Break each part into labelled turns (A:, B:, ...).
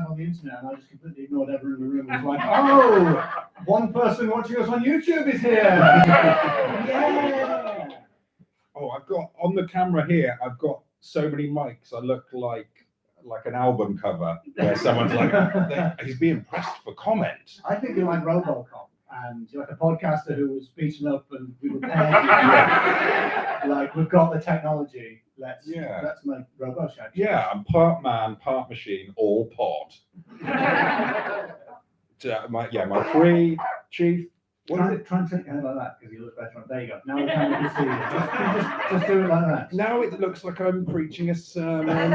A: live on the internet, and I just completely ignored everyone in the room. It was like, oh, one person watching us on YouTube is here. Yeah.
B: Oh, I've got on the camera here. I've got so many mics. I look like an album cover where someone's like, he's being pressed for comment.
A: I think you're like RoboCop, and you're like a podcaster who was beaten up, and we repaired you. Like, we've got the technology. Let's make RoboShack.
B: Yeah, I'm part man, part machine, all pod. My three chief.
A: Try and take your head like that, because you look better on. There you go. Now we can see you. Just do it like that.
B: Now it looks like I'm preaching a sermon.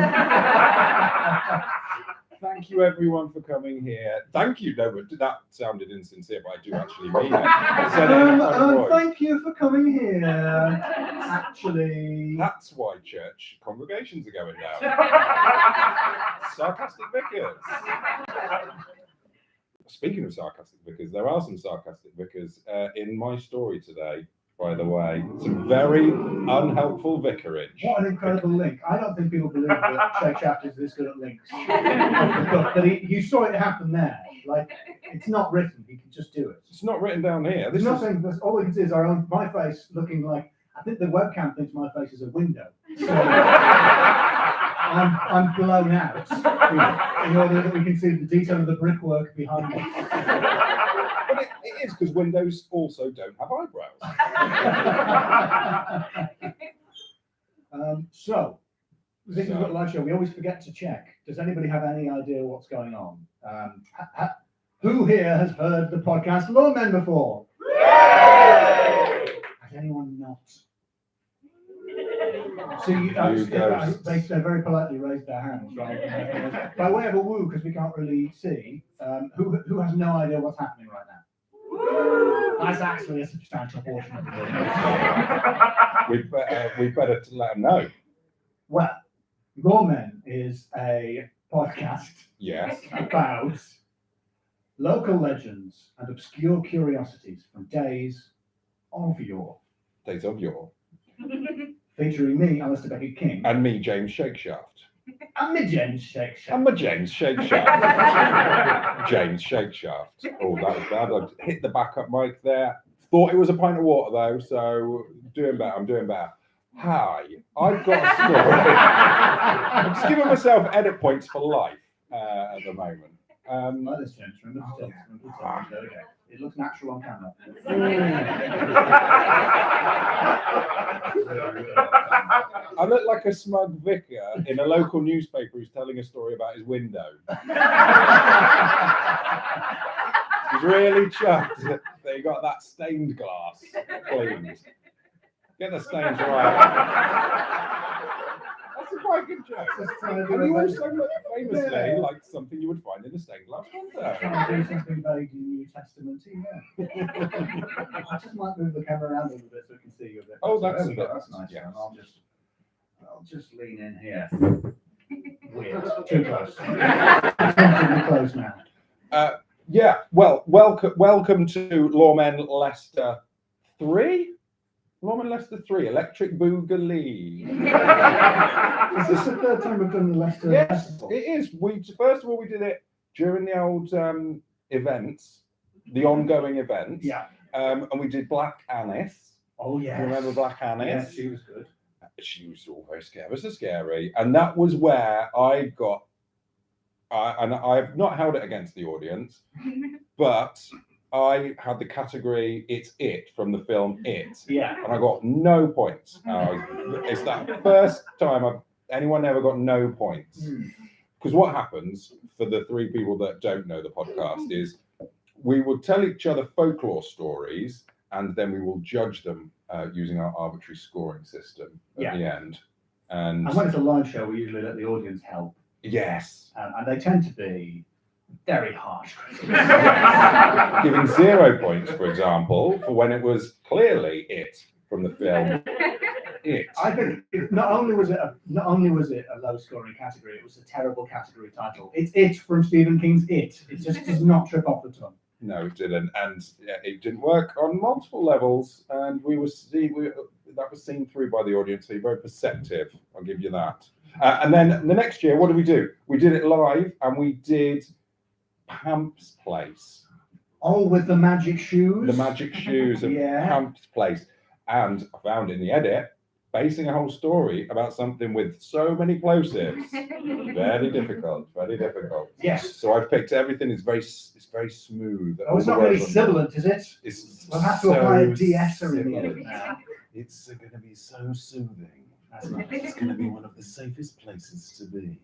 B: Thank you, everyone, for coming here. Thank you. No, but that sounded insincere, but I do actually mean it.
A: Thank you for coming here. Actually,
B: that's why church congregations are going down. Sarcastic vicars. Speaking of sarcastic vicars, there are some sarcastic vicars in my story today, by the way. Some very unhelpful vicarage.
A: What an incredible link. I don't think people believe that Shake Shaft is this good at links. But you saw it happen there. Like, it's not written. He can just do it.
B: It's not written down here.
A: There's nothing. All we can see is my face looking like, I think the webcam thinks my face is a window. So I'm blown out in order that we can see the detail of the brickwork behind me.
B: But it is, because windows also don't have eyebrows.
A: So, this is what live show. We always forget to check. Does anybody have any idea what's going on? Who here has heard the podcast Loremen before? Has anyone not? So they very politely raised their hands, right? By way of a woo, because we can't really see. Who has no idea what's happening right now? That's actually a substantial portion of the audience.
B: We better let them know.
A: Well, Loremen is a podcast about local legends and obscure curiosities from days of yore.
B: Days of yore.
A: Featuring me, Alistair Beckett King.
B: And me, James Shakeshaft.
A: And me, James Shakeshaft.
B: And my James Shakeshaft. James Shakeshaft. Oh, that was bad. I hit the backup mic there. Thought it was a pint of water, though, so I'm doing better. Hi, I've got a story. I'm just giving myself edit points for life at the moment.
A: Like this, James. Remember the steps. There we go. It looks natural on camera.
B: I look like a smug vicar in a local newspaper who's telling a story about his window. He's really chuffed that he got that stained glass cleaned. Get the stains right. That's a quite good joke. And you also look famously like something you would find in a stained glass window.
A: Trying to do something vaguely New Testament-y, I just might move the camera around a little bit so we can see you a bit.
B: Oh, that's
A: nice.
B: Yeah.
A: And I'll just lean in here. Weird. Too close. Too close now.
B: Well, welcome to Loremen Leicester 3. Loremen Leicester 3, Electric Boogaloo.
A: Is this the third time we've done the Leicester?
B: Yes,
A: Festival?
B: it is. First of all, we did it during the old events, the ongoing events.
A: Yeah.
B: And we did Black Annis.
A: Oh, yeah.
B: You remember Black Annis?
A: Yes, she was good.
B: She was all very scary. It was so scary. And that was where I got, and I've not held it against the audience, but I had the category "It's It" from the film It, and I got no points. It's that first time anyone ever got no points. Because what happens, for the three people that don't know the podcast, is we will tell each other folklore stories, and then we will judge them using our arbitrary scoring system at the end. And
A: when it's a live show, we usually let the audience help.
B: Yes.
A: And they tend to be very harsh critics.
B: Giving 0 points, for example, for when it was clearly It from the film It.
A: I think not only was it a low scoring category, it was a terrible category title. It's It from Stephen King's It. It just does not trip off the tongue.
B: No, it didn't, and it didn't work on multiple levels. And that was seen through by the audience. So you're very perceptive. I'll give you that. And then the next year, what did we do? We did it live, and we did Pamp's Place.
A: Oh, with the magic shoes?
B: The magic shoes of Pamp's Place. And I found in the edit, basing a whole story about something with so many plosives. Very difficult, very difficult.
A: Yes.
B: So I've picked everything. It's very smooth.
A: Oh, it's not really sibilant, is it? We'll have to apply a de-esser in the edit now.
B: It's going to be so soothing.
A: That's nice.
B: It's going to be one of the safest places to be.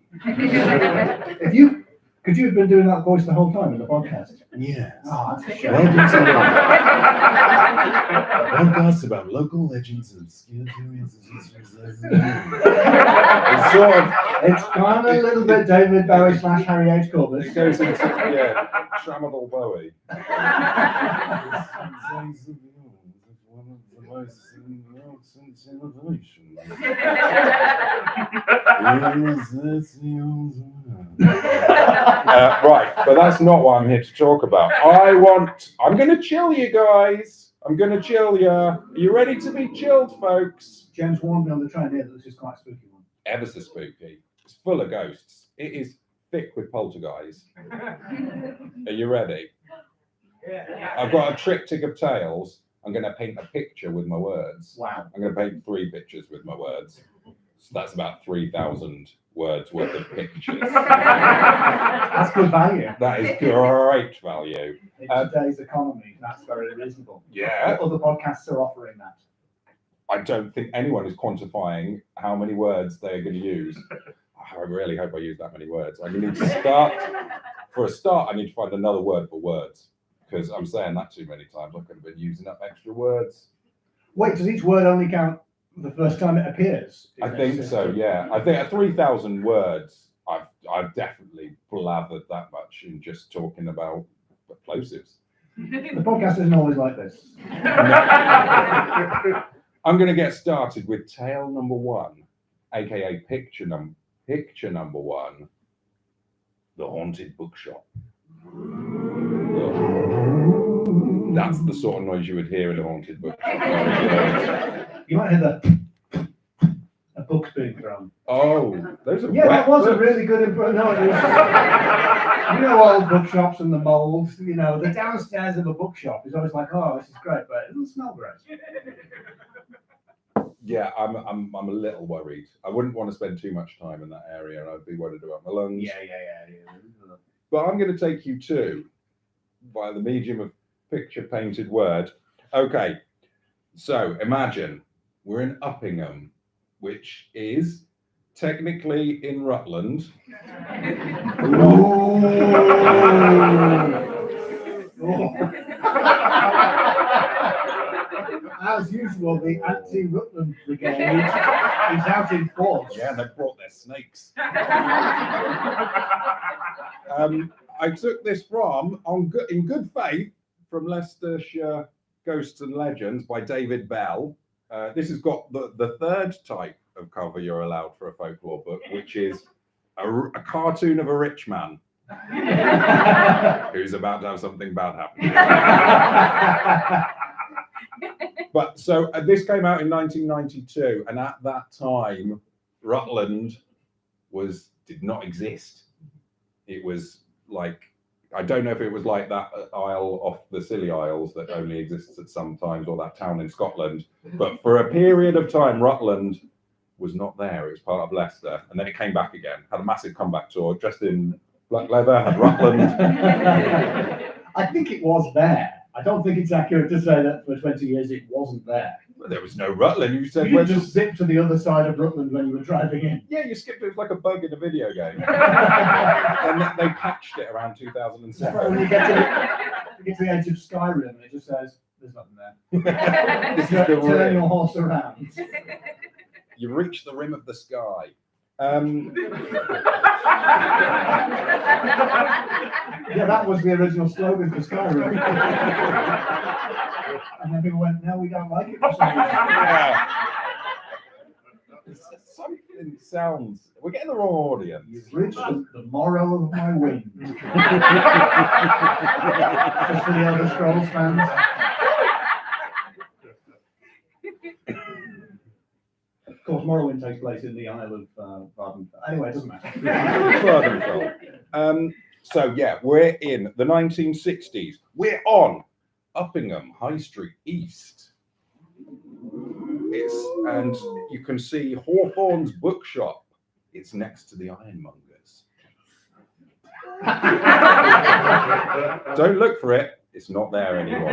A: Could you have been doing that voice the whole time in the podcast?
B: Yes.
A: Oh, that's a shame.
B: Welcome to podcast about local legends and obscure curiosities.
A: It's kind of a little bit David Bowie / Harry H. Corbett.
B: It goes into Tramadol Bowie. One of the most nonsense innovations. Right, but that's not what I'm here to talk about. I'm going to chill you guys. I'm going to chill you. Are you ready to be chilled, folks?
A: James warned me on the train here that this is quite a spooky one.
B: Ever so spooky. It's full of ghosts. It is thick with poltergeists. Are you ready?
C: Yeah.
B: I've got a triptych of tales. I'm going to paint a picture with my words.
A: Wow.
B: I'm going to paint 3 pictures with my words. So that's about 3,000 words worth of pictures.
A: That's good value.
B: That is great value.
A: In today's economy, that's very reasonable.
B: Yeah.
A: Other podcasts are offering that.
B: I don't think anyone is quantifying how many words they're going to use. I really hope I use that many words. I need to start. For a start, I need to find another word for words. Because I'm saying that too many times. I could have been using up extra words.
A: Wait, does each word only count the first time it appears?
B: I think so, yeah. I think at 3,000 words, I've definitely blathered that much in just talking about plosives.
A: The podcast isn't always like this.
B: I'm going to get started with tale number 1, aka picture number 1, the haunted bookshop. That's the sort of noise you would hear in a haunted bookshop.
A: You might hear a book's being thrown.
B: Oh, those are
A: that was
B: books.
A: a really good impression. No, you know, old bookshops and the molds. You know, the downstairs of a bookshop is always like, oh, this is great, but it doesn't smell great.
B: Yeah, I'm a little worried. I wouldn't want to spend too much time in that area, and I'd be worried about my lungs.
A: Yeah.
B: But I'm going to take you to, by the medium of picture painted word. Okay, so imagine we're in Uppingham, which is technically in Rutland.
A: As usual, the anti-Rutland brigade is out in force.
B: Yeah, they brought their snakes. I took this in good faith, from Leicestershire Ghosts and Legends by David Bell. This has got the 3rd type of cover you're allowed for a folklore book, which is a cartoon of a rich man who's about to have something bad happen. But so this came out in 1992, and at that time, Rutland did not exist. It was like, I don't know if it was like that isle off the Scilly Isles that only exists at some times, or that town in Scotland. But for a period of time, Rutland was not there. It was part of Leicester, and then it came back again. Had a massive comeback tour, dressed in black leather, had Rutland.
A: I think it was there. I don't think it's accurate to say that for 20 years it wasn't there.
B: Well, there was no Rutland. You said,
A: you just zipped to the other side of Rutland when you were driving in.
B: Yeah, you skipped it. It was like a bug in a video game. And they patched it around 2007.
A: Right, when you get to the edge of Skyrim, and it just says, there's nothing there.
B: This is the
A: Turn
B: rim.
A: your horse around.
B: You've reached the rim of the sky.
A: Yeah, that was the original slogan for Skyrim. And then people went, no, we don't like it.
B: Yeah. Something sounds. We're getting the wrong audience.
A: You've reached the morrow of my wing. Just for the Elder Scrolls fans. Of course, course, Morrowind takes place in the Isle of Varden. Anyway, it doesn't matter.
B: So yeah, we're in the 1960s. We're on Uppingham High Street East. And you can see Hawthorne's bookshop. It's next to the Ironmongers. Don't look for it. It's not there anymore.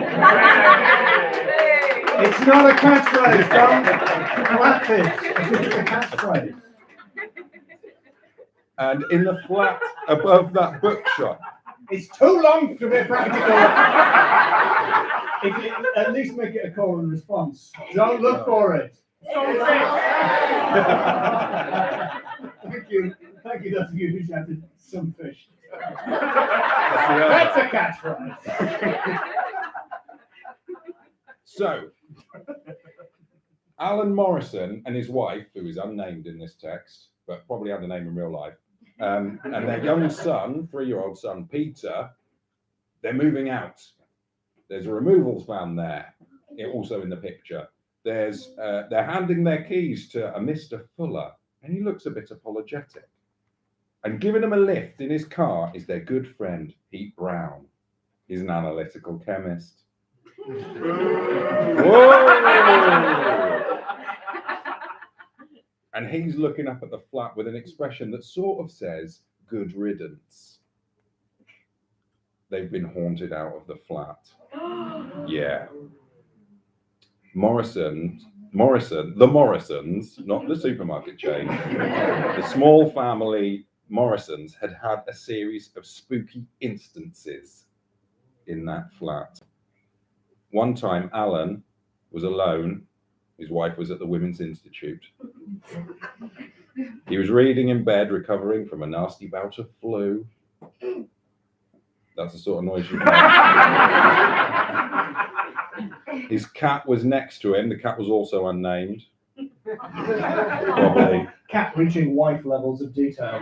A: It's not a catchphrase, Tom. Flatfish. It's a catchphrase.
B: And in the flat above that bookshop,
A: it's too long to be practical. If you at least make it a call and response. Don't look for it. Thank you. Thank you, those of you who shouted some fish. That's a catchphrase.
B: So, Alan Morrison and his wife, who is unnamed in this text, but probably had a name in real life, and their young son, 3-year-old son, Peter, they're moving out. There's a removals van there, also in the picture. They're handing their keys to a Mr. Fuller, and he looks a bit apologetic. And giving him a lift in his car is their good friend, Pete Brown. He's an analytical chemist. Whoa! And he's looking up at the flat with an expression that sort of says, good riddance. They've been haunted out of the flat. Yeah. The Morrisons, not the supermarket chain, the small family Morrisons had a series of spooky instances in that flat. One time, Alan was alone. His wife was at the Women's Institute. He was reading in bed, recovering from a nasty bout of flu. That's the sort of noise you make. His cat was next to him. The cat was also unnamed. Probably.
A: Cat reaching wife levels of detail.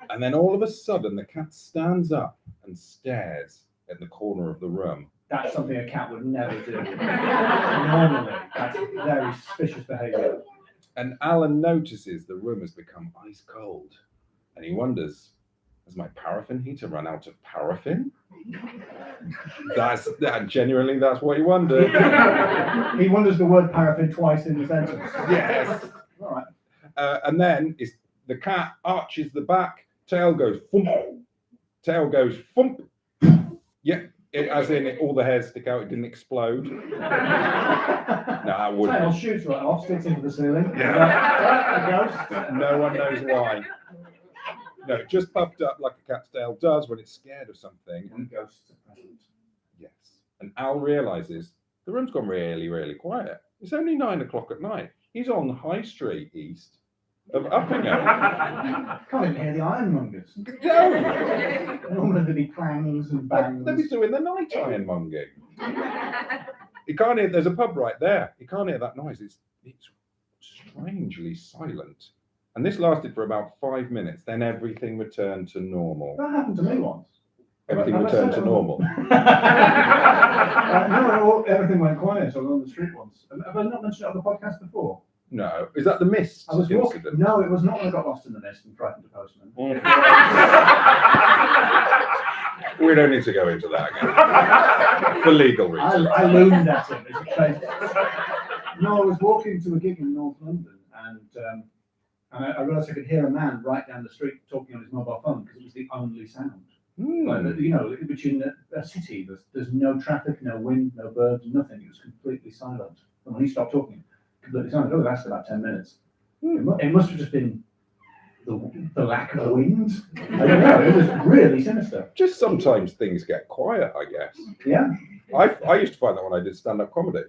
B: And then all of a sudden, the cat stands up and stares at the corner of the room.
A: That's something a cat would never do. Normally, that's very suspicious behaviour.
B: And Alan notices the room has become ice cold. And he wonders, has my paraffin heater run out of paraffin? Genuinely, that's what he wondered.
A: He wonders the word paraffin twice in the sentence.
B: Yes.
A: All right.
B: And then the cat arches the back, tail goes thump, tail goes thump. Yeah, as in all the hairs stick out, it didn't explode. No, I wouldn't.
A: Tail shoots right off, sticks into the ceiling.
B: Yeah. No one knows why. No, it just puffed up like a cat's tail does when it's scared of something.
A: And ghosts are present.
B: Yes. And Al realizes the room's gone really, really quiet. It's only 9 o'clock at night. He's on High Street East of Uppingham.
A: Can't even hear the ironmongers.
B: No.
A: Normally there'd be clangs and bangs.
B: They'd be doing the night ironmonging. You can't hear, there's a pub right there. You can't hear that noise. It's strangely silent. And this lasted for about 5 minutes. Then everything returned to normal.
A: That happened to me once.
B: Everything returned to normal.
A: No, everything went quiet on the street once. Have I not mentioned it on the podcast before?
B: No. Is that the mist
A: I was walking.
B: incident?
A: No, it was not when I got lost in the mist and frightened a postman.
B: We don't need to go into that again. For legal reasons.
A: I loomed at him. No, I was walking to a gig in North London and I realised I could hear a man right down the street talking on his mobile phone because it was the only sound. Like, you know, between a city, there's no traffic, no wind, no birds, nothing. It was completely silent. And when he stopped talking, completely silent. It lasted about 10 minutes. It must have just been the lack of wind. I don't know. It was really sinister.
B: Just sometimes things get quiet, I guess.
A: Yeah.
B: I used to find that when I did stand-up comedy.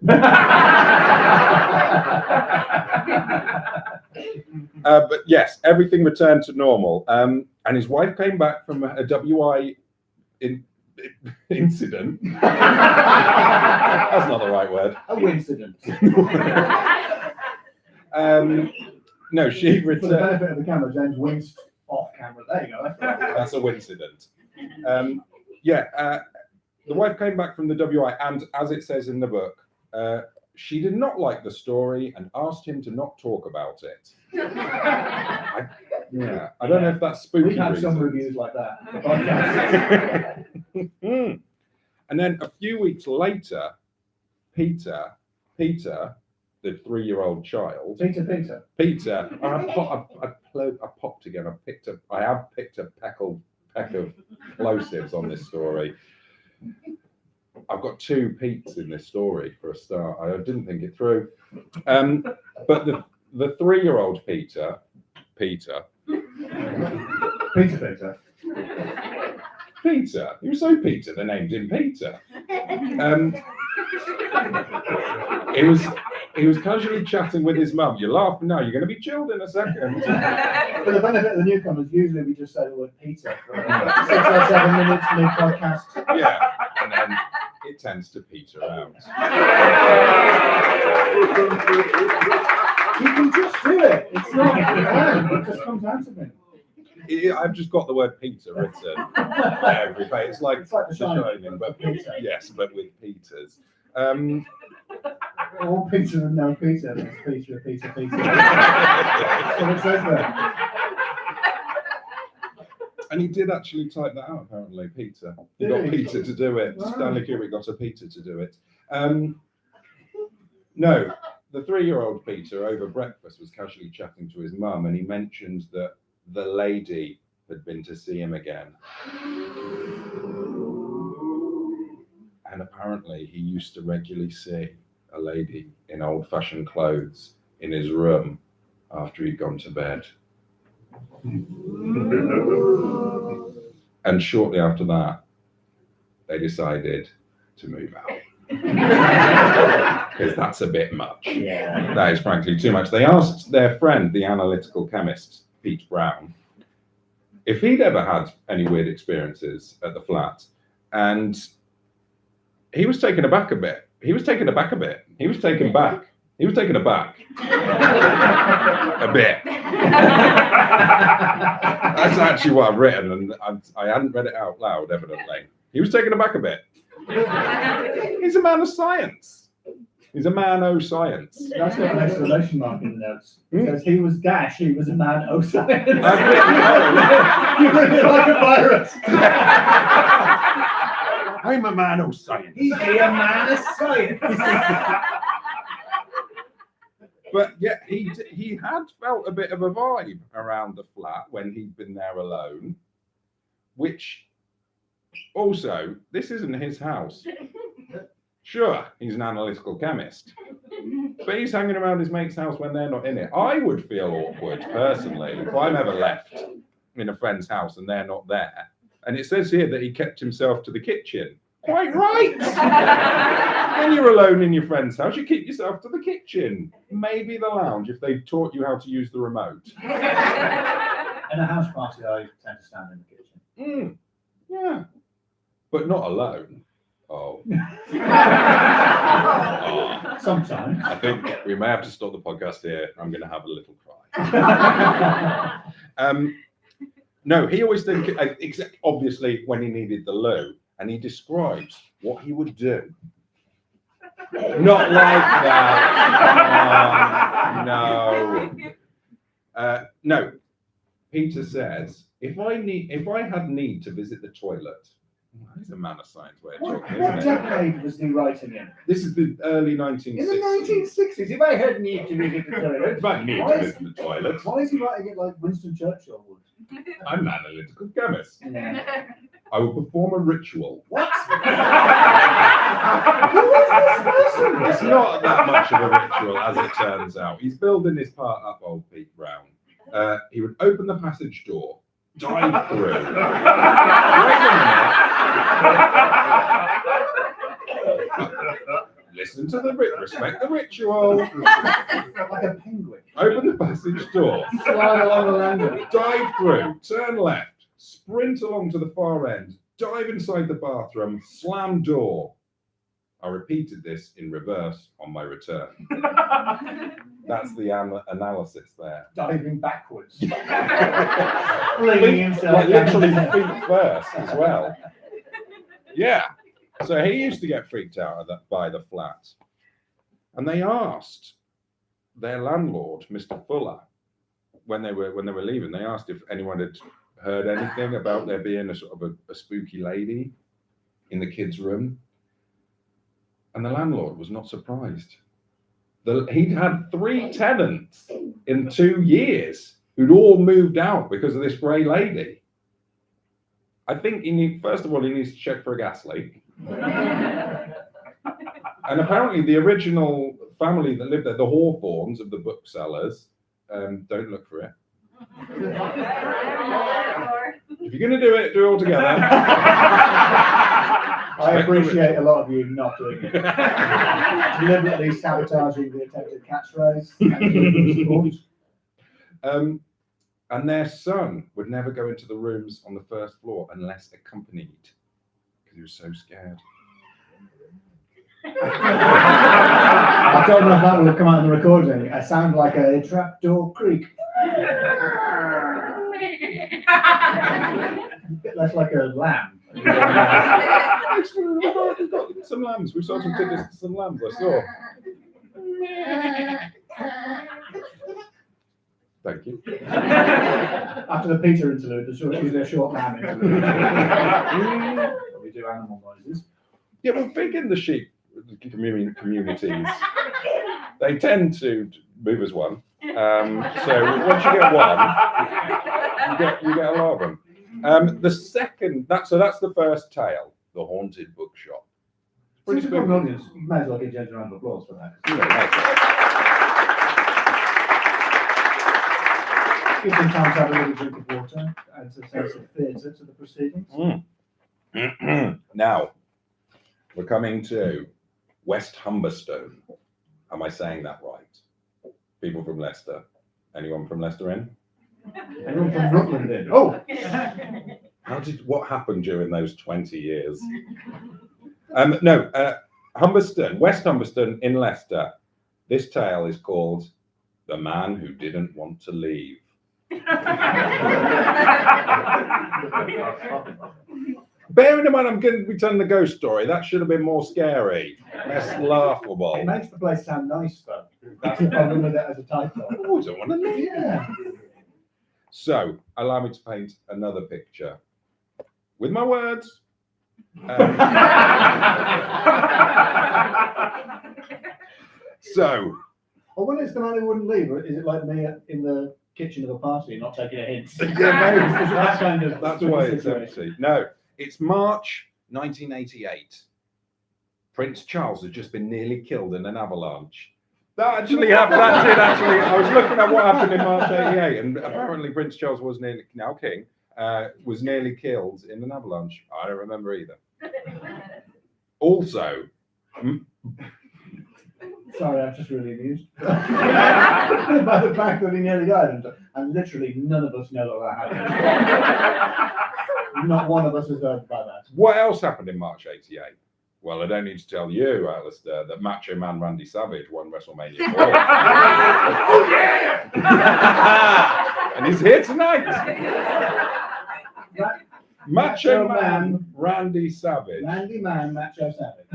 B: But yes, everything returned to normal. And his wife came back from a WI incident. That's not the right word.
A: A wincident.
B: No, she
A: For the
B: returned.
A: benefit of the camera, James winced off camera. There you go.
B: That's a wincident. The wife came back from the WI, and as it says in the book, she did not like the story and asked him to not talk about it. I don't know if that's spooky.
A: We've had some reviews like that. The podcast.
B: And then a few weeks later, Peter, the 3-year-old child. Peter. I popped again. I have picked a peck of plosives on this story. I've got 2 Petes in this story for a start. I didn't think it through. But the 3-year-old Peter. Peter. He was so Peter, they named him Peter. He was casually chatting with his mum. You laugh now, you're going to be chilled in a second.
A: For the benefit of the newcomers, usually we just say the word Peter for 6 or 7 minutes in the podcast.
B: Yeah, and then it tends to peter out.
A: You can just do it. It's not it just comes out of me.
B: I've just got the word Peter written every page. It's like The Shining, but
A: Peter.
B: Yes, but with Peters.
A: All Peter and no Peter. That's Peter. That's what it says there.
B: And he did actually type that out, apparently, Peter. He
A: Did
B: got
A: he?
B: Peter to do it.
A: Wow.
B: Stanley Kubrick got a Peter to do it. No, the 3-year-old Peter over breakfast was casually chatting to his mum, and he mentioned that the lady had been to see him again. And apparently he used to regularly see a lady in old-fashioned clothes in his room after he'd gone to bed. And shortly after that, they decided to move out. Because that's a bit much.
A: Yeah.
B: That is frankly too much. They asked their friend, the analytical chemist, Pete Brown, if he'd ever had any weird experiences at the flat. And he was taken aback a bit. He was taken aback. A bit. That's actually what I've written, and I hadn't read it out loud, evidently. He was taken aback a bit. He's a man of science. He's a man o' science.
A: That's got an exclamation mark in the notes. It says he was dash, he was a man o' science.
B: I've written,
A: You read it like a virus.
B: I'm a man of science.
A: He's a man of science.
B: But yeah, he had felt a bit of a vibe around the flat when he'd been there alone, which also, this isn't his house. Sure, he's an analytical chemist, but he's hanging around his mate's house when they're not in it. I would feel awkward, personally, if I'm ever left in a friend's house and they're not there. And it says here that he kept himself to the kitchen. Quite right. When you're alone in your friend's house, you keep yourself to the kitchen. Maybe the lounge if they've taught you how to use the remote.
A: In a house party, I tend to stand in the kitchen.
B: Yeah. But not alone. Oh.
A: Sometimes.
B: I think we may have to stop the podcast here. I'm going to have a little cry. No, he always did, except obviously when he needed the loo, and he described what he would do. Not like that. No. Peter says, if I had need to visit the toilet, that is a man of science way of talking,
A: What
B: isn't it?
A: decade was he writing in?
B: This is the early 1960s.
A: In the 1960s, if I had need to visit the toilet.
B: If I need to visit the toilet,
A: Why is he writing it like Winston Churchill would?
B: I'm an analytical chemist.
A: Yeah.
B: I will perform a ritual.
A: What?
B: It's not that much of a ritual, as it turns out. He's building his part up, old Pete Brown. He would open the passage door, dive through. Wait a minute. Listen to the respect the ritual.
A: Like a penguin.
B: Open the passage door,
A: Slide along the landing.
B: dive through, turn left, sprint along to the far end, dive inside the bathroom, slam door. I repeated this in reverse on my return. That's the analysis there.
A: Diving backwards. Flinging himself.
B: Like literally feet first as well. Yeah. So he used to get freaked out by the flat. And they asked their landlord, Mr. Fuller, when they were leaving, they asked if anyone had heard anything about there being a sort of a spooky lady in the kids' room. And the landlord was not surprised. He'd had 3 tenants in 2 years who'd all moved out because of this grey lady. I think first of all, he needs to check for a gas leak. And apparently the original family that lived there, the Hawthorns of the booksellers, don't look for it. If you're going to do it all together.
A: I appreciate a lot of you not doing it. Deliberately sabotaging the attempted catchphrase.
B: And their son would never go into the rooms on the first floor unless accompanied, because he was so scared.
A: I don't know if that will have come out in the recording. I sound like a trapdoor creak. A bit less like a lamb.
B: We've got some lambs. We saw some tickets to some lambs, I saw. Thank you.
A: After the Peter interlude, there's usually a short lamb interlude. We do animal noises.
B: Yeah, we're big in the sheep communities. They tend to move as one. So once you get one, you get a lot of them. The second, that's the first tale, the haunted bookshop.
A: Pretty good audience. You may as well give James a round of applause for that. Give them time to have a little drink of water, adds a sense of theatre to the proceedings.
B: Now, we're coming to West Humberstone. Am I saying that right? People from Leicester. Anyone from Leicester in?
A: Anyone from Brooklyn in? Oh!
B: What happened during those 20 years? Humberston, West Humberston in Leicester. This tale is called The Man Who Didn't Want to Leave. Bearing in mind I'm going to be telling the ghost story, that should have been more scary, less laughable.
A: It makes the place sound nice, though. That's the problem with it as a title.
B: Oh, I don't want to leave.
A: Yeah.
B: So, allow me to paint another picture with my words. So.
A: Or when it's the man who wouldn't leave, or is it like me in the kitchen of a party, not taking a hint?
B: That's why it's empty. No, it's March 1988. Prince Charles had just been nearly killed in an avalanche. That actually happened. That did actually. I was looking at what happened in March '88, and apparently Prince Charles was now king, was nearly killed in an avalanche. I don't remember either. Also.
A: Sorry, I'm just really amused by the fact that he nearly died, and literally none of us know that happened. Not one of us has heard about that.
B: What else happened in March '88? Well, I don't need to tell you, Alistair, that Macho Man Randy Savage won WrestleMania 4. Oh yeah! And he's here tonight. Macho Man Randy Savage.
A: Randy Man Macho Savage.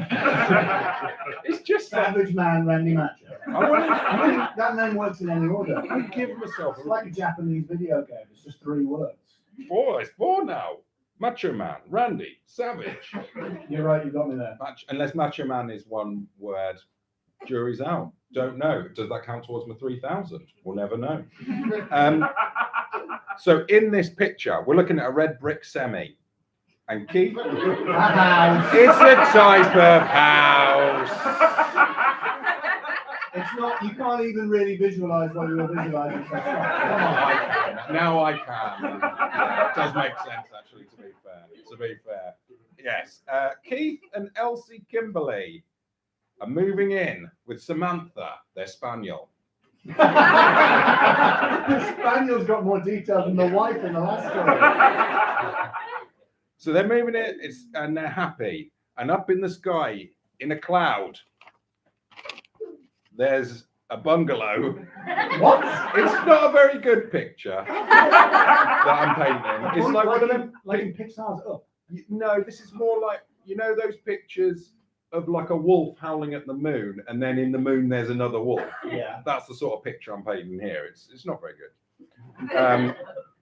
B: It's just
A: Savage Man Randy Macho. I mean, that name works in any order.
B: I give myself.
A: It's like a Japanese video game. It's just 3 words.
B: 4. It's 4 now. Macho Man Randy Savage.
A: You're right. You got me there.
B: Unless Macho Man is one word, jury's out. Don't know. Does that count towards my 3,000? We'll never know. So in this picture, we're looking at a red brick semi. And Keith, it's a type of house.
A: It's not, you can't even really visualize what you were visualizing.
B: Now I can. Yeah, it does make sense, actually, to be fair. Yes. Keith and Elsie Kimberley are moving in with Samantha, their spaniel.
A: The spaniel's got more detail than the wife in the last story.
B: So they're moving it, and they're happy. And up in the sky, in a cloud, there's a bungalow.
A: What?
B: It's not a very good picture that I'm painting. It's like one of them.
A: Like in Pixar's Up.
B: No, this is more like, you know, those pictures of like a wolf howling at the moon, and then in the moon there's another wolf.
A: Yeah.
B: That's the sort of picture I'm painting here. It's not very good.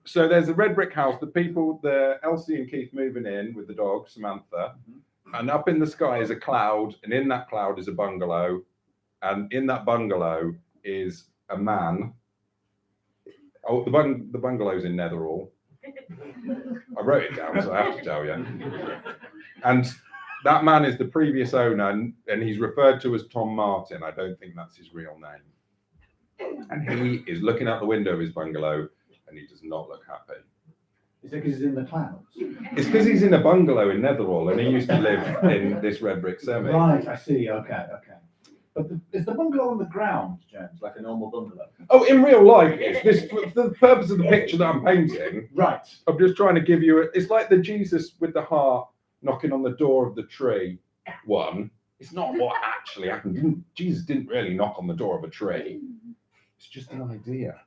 B: So there's a red brick house. The Elsie and Keith moving in with the dog Samantha, and up in the sky is a cloud, and in that cloud is a bungalow, and in that bungalow is a man. Oh, the bungalow's in Netherall. I wrote it down, so I have to tell you. And that man is the previous owner, and he's referred to as Tom Martin. I don't think that's his real name. And he is looking out the window of his bungalow, and he does not look happy.
A: Is it because he's in the clouds?
B: It's because he's in a bungalow in Netherall, and he used to live in this red brick semi.
A: Right, I see. Okay. But is the bungalow on the ground, James, like a normal bungalow?
B: Oh, in real life, it's this for the purpose of the picture that I'm painting.
A: Right.
B: I'm just trying to give you it's like the Jesus with the heart knocking on the door of the tree one. It's not what actually happened. Jesus didn't really knock on the door of a tree. It's just an idea.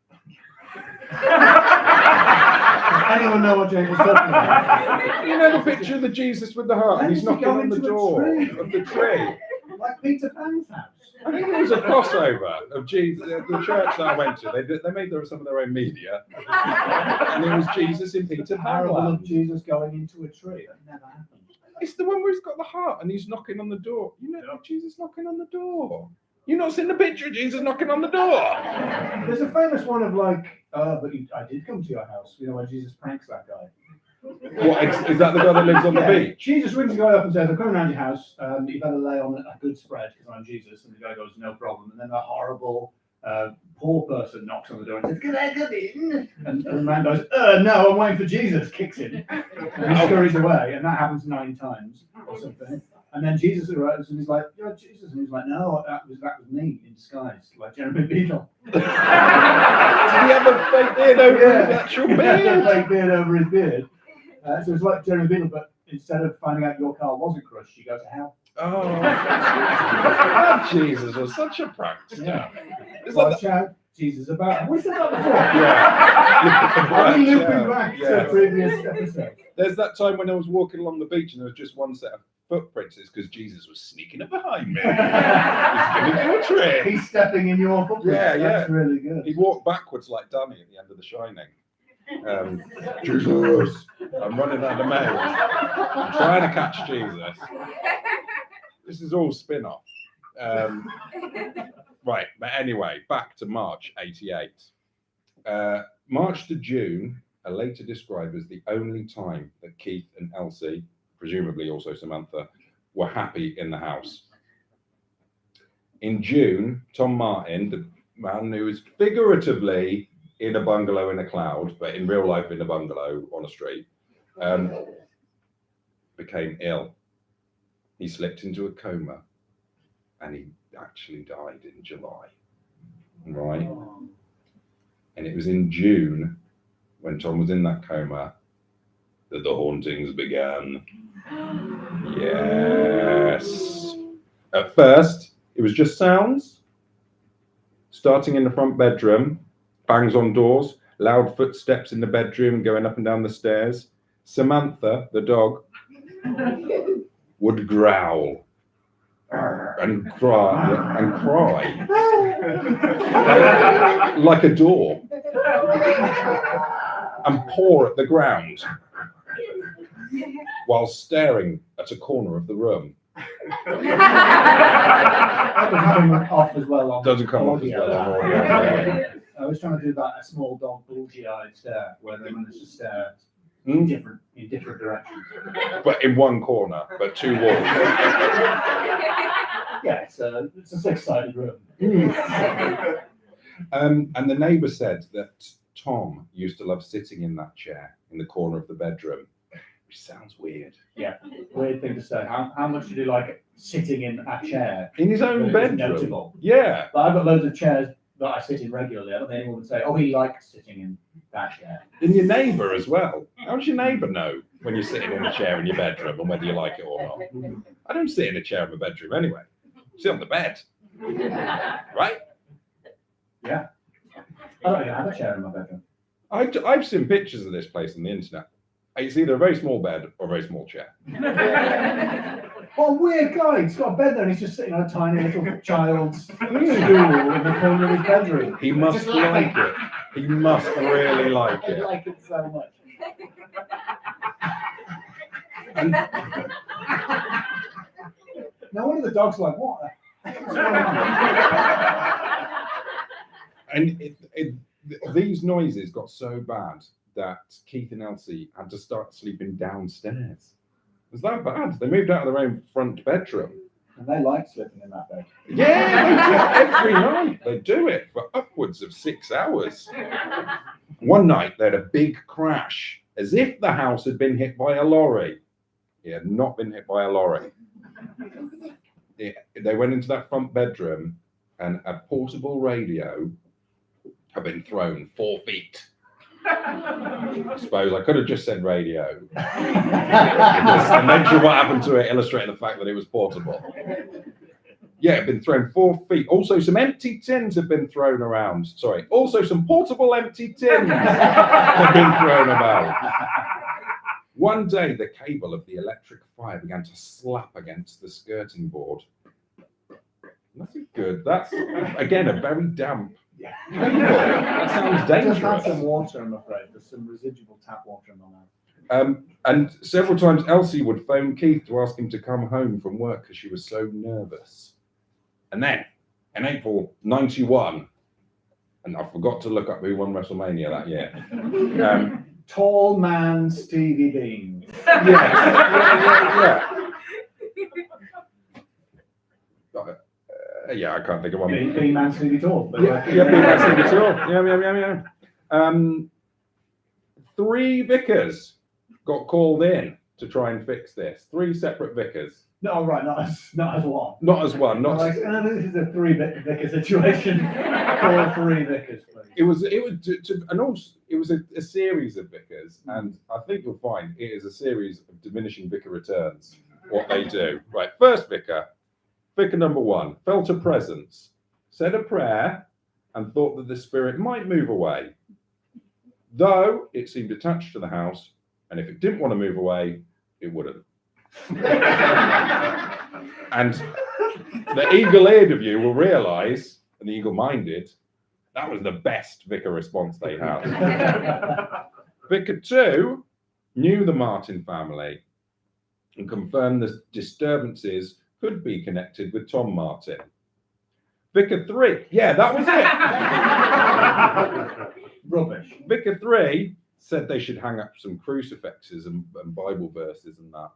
A: Does anyone know what James is talking about?
B: You know the picture of the Jesus with the heart, and he's
A: Why does he
B: knocking
A: go
B: on the
A: into a
B: door
A: tree?
B: of the tree.
A: Like Peter Pan's house.
B: I think it was a crossover of Jesus. The church that I went to, they made some of their own media, and it was Jesus in Peter
A: Parable
B: Pan.
A: of Jesus going into a tree. That never happened.
B: It's the one where he's got the heart and he's knocking on the door. You know, Jesus knocking on the door. You not seen the picture of Jesus knocking on the door?
A: There's a famous one of like, I did come to your house. You know, when Jesus pranks that guy.
B: What is that? The guy that lives on the beach?
A: Jesus rings the guy up and says, "I'm coming around your house. You better lay on a good spread because I'm Jesus." And the guy goes, "No problem." And then that horrible poor person knocks on the door and says, "Can I come in?" And the man goes, "No, I'm waiting for Jesus." Kicks him. And he scurries away, and that happens 9 times or something. And then Jesus arrives and he's like, "You're Jesus," and he's like, "No, that was me in disguise, like Jeremy Beadle."
B: Did he have a fake beard over his actual
A: He had a
B: beard?
A: fake beard over his beard. So it's like Jeremy Beadle, but instead of finding out your car wasn't crushed, you go to hell.
B: Oh, that Jesus was such a prankster.
A: Yeah.
B: It's like
A: Watch out, Jesus about. Have we said that before?
B: yeah.
A: Are we looping back
B: Yeah.
A: to previous episodes?
B: There's that time when I was walking along the beach and there was just one set of footprints. It's because Jesus was sneaking up behind me. He's giving me a trick.
A: He's stepping in your footprints.
B: Yeah,
A: That's really good.
B: He walked backwards like Danny at the end of The Shining. Jesus, I'm running out of mail. I'm trying to catch Jesus. This is all spin-off. Right, but anyway, back to March '88. March to June are later described as the only time that Keith and Elsie, presumably also Samantha, were happy in the house. In June, Tom Martin, the man who is figuratively in a bungalow in a cloud, but in real life in a bungalow on a street, became ill. He slipped into a coma, and he actually died in July. Right? And it was in June, when Tom was in that coma, that the hauntings began. Yes. At first, it was just sounds, starting in the front bedroom, bangs on doors, loud footsteps in the bedroom going up and down the stairs. Samantha, the dog, would growl and cry like a door and paw at the ground while staring at a corner of the room.
A: That doesn't come off as well on
B: Doesn't come off as
A: audio.
B: well on audio.
A: I was trying to do that, a small dog bulgy-eyed stare, where they manage to stare
B: Mm.
A: in different directions.
B: But in one corner, but 2 walls.
A: Yeah, it's a 6-sided room.
B: And the neighbour said that Tom used to love sitting in that chair in the corner of the bedroom, which sounds weird.
A: Yeah, weird thing to say. How much did you like sitting in a chair?
B: In his own
A: That is
B: bedroom.
A: notable.
B: Yeah.
A: But I've got loads of chairs that I sit in regularly. I don't think anyone would say, "Oh, he likes sitting in that chair."
B: And your neighbour as well. How does your neighbour know when you're sitting in a chair in your bedroom and whether you like it or not? I don't sit in a chair in my bedroom anyway. I sit on the bed. Right?
A: Yeah. I don't even have a chair in my bedroom.
B: I've seen pictures of this place on the internet. It's either a very small bed or a very small chair.
A: What a weird guy. He's got a bed there and he's just sitting on a tiny little child's stool in the corner of his bedroom.
B: He must
A: Just laughing.
B: like it. He must really like
A: I
B: it.
A: like it so much.
B: And
A: Now, one of the dogs like, what the heck is going on?
B: and these noises got so bad that Keith and Elsie had to start sleeping downstairs. It was that bad. They moved out of their own front bedroom.
A: And they like sleeping in that bed.
B: Yeah, they do it every night. They do it for upwards of 6 hours. One night they had a big crash, as if the house had been hit by a lorry. It had not been hit by a lorry. They went into that front bedroom and a portable radio had been thrown 4 feet. I suppose I could have just said radio. And mention what happened to it, illustrating the fact that it was portable. Yeah, it had been thrown 4 feet. Also, some empty tins have been thrown around. Sorry. Also, some portable empty tins have been thrown about. One day, the cable of the electric fire began to slap against the skirting board. That's good. That's, again, a very damp.
A: Yeah.
B: That sounds
A: Just had
B: dangerous.
A: some water, I'm afraid. There's some residual tap water in my mouth.
B: And several times Elsie would phone Keith to ask him to come home from work because she was so nervous. And then, in April '91, and I forgot to look up who won WrestleMania that year.
A: Tall man Stevie Bean.
B: Yeah. Yeah, I can't think of one.
A: Bean man Stevie Tall. But
B: Yeah, Big Man Stevie Tall. Yeah. 3 vicars got called in to try and fix this. 3 separate vicars.
A: No, right, not as one.
B: Not as one. Not.
A: Like, this is a 3 vicar situation. Call 3 vicars, please.
B: It was and also it was a series of vicars, and I think you'll find it is a series of diminishing vicar returns. What they do, right? First vicar number 1, felt a presence, said a prayer, and thought that the spirit might move away, though it seemed attached to the house, and if it didn't want to move away, it wouldn't. And the eagle-eared of you will realise, and the eagle-minded, that was the best vicar response they had. Vicar 2 knew the Martin family and confirmed the disturbances could be connected with Tom Martin. Vicar 3, yeah, that was it.
A: Rubbish.
B: Vicar 3 said they should hang up some crucifixes and Bible verses and that.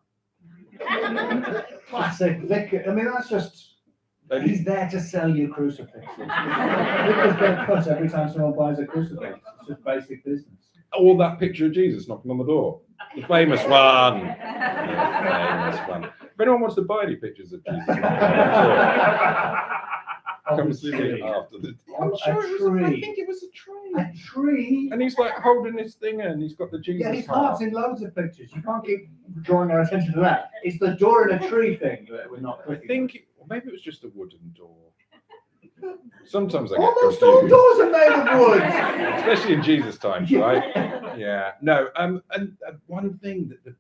A: Classic vicar. I mean, that's just. He's there to sell you crucifixes. Vicars get cut every time someone buys a crucifix. It's just basic business.
B: Or that picture of Jesus knocking on the door. The famous one. The famous one. If anyone wants to buy any pictures of Jesus, come see me after the. I'm sure it was. I think it was a tree.
A: A tree.
B: And he's like holding his thing and he's got the Jesus.
A: Yeah, his
B: heart.
A: heart's in loads of pictures. You can't keep drawing our attention to that. It's the door in a tree thing that we're not
B: I
A: clicking.
B: think maybe it was just a wooden door. Sometimes I get
A: Almost all
B: confused.
A: doors are made of wood.
B: Especially in Jesus times, right? Yeah. No. And one thing that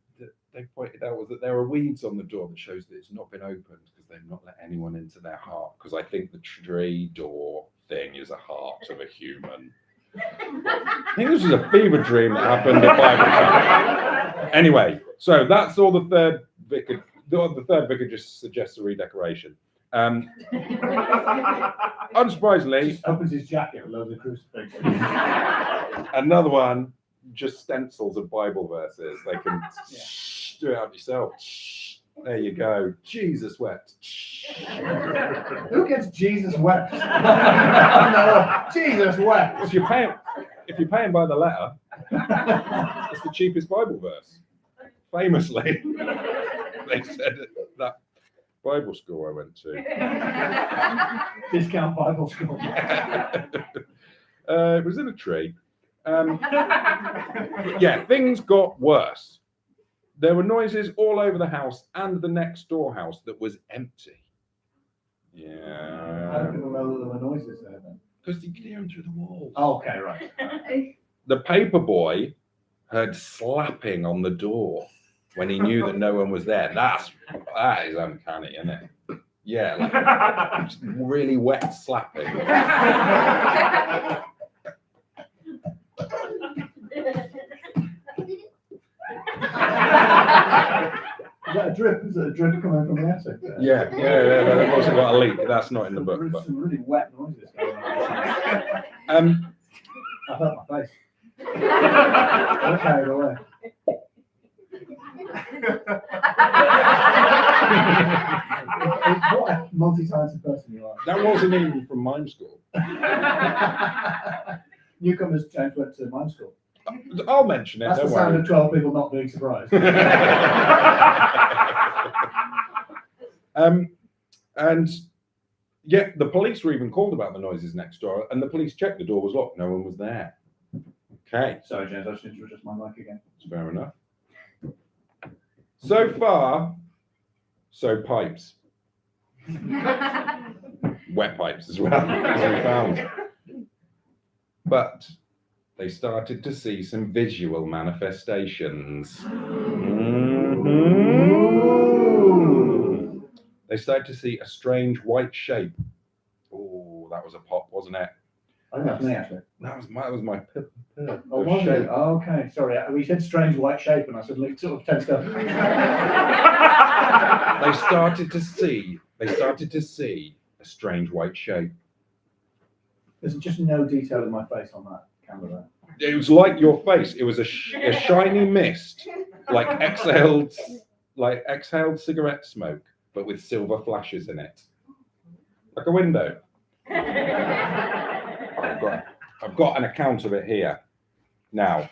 B: they pointed out was that there are weeds on the door that shows that it's not been opened because they've not let anyone into their heart. Because I think the tree door thing is a heart of a human. I think this was a fever dream that happened at Bible camp. Anyway, so that's all the third vicar. The third vicar just suggests a redecoration. Unsurprisingly,
A: Just opens his jacket with loads of crucifixes.
B: another one just stencils of Bible verses. They can do it out yourself. There you go. Jesus wept.
A: Who gets Jesus wept? No, Jesus wept.
B: If you're paying by the letter, it's the cheapest Bible verse. Famously, they said at that Bible school I went to.
A: Discount Bible school.
B: It was in a tree. Yeah, things got worse. There were noises all over the house and the next door house that was empty.
A: How do
B: Yeah.
A: people know that there were noises there then?
B: Because you could hear them through the walls.
A: Oh, okay, right.
B: The paper boy heard slapping on the door when he knew that no one was there. That is uncanny, isn't it? Yeah, like just really wet slapping.
A: Is that a drip? Is it a drip coming from the attic?
B: Yeah. They've also got a leak. That's not in the book. But.
A: Some really wet noises going on. I hurt my face. I carried away. What a multi-talented person you are.
B: That wasn't even from mime school.
A: Newcomers James went to mime school.
B: I'll mention it.
A: That's
B: Don't
A: the sound
B: worry.
A: of 12 people not being surprised.
B: And yeah, the police were even called about the noises next door, and the police checked the door was locked. No one was there. Okay,
A: Sorry, James, I just need to adjust my mic again.
B: fair enough. So far, so pipes, wet pipes as well, as we found. But they started to see some visual manifestations. They started to see a strange white shape. Oh, that was a pop, wasn't it?
A: I think that's me, actually.
B: That was my
A: Oh, was it? Oh, okay, sorry. We said strange white shape, and I suddenly sort of tensed up.
B: They started to see a strange white shape.
A: There's just no detail in my face on that camera there.
B: It was like your face. It was a shiny mist, like exhaled cigarette smoke, but with silver flashes in it, like a window. I've got an account of it here. Now,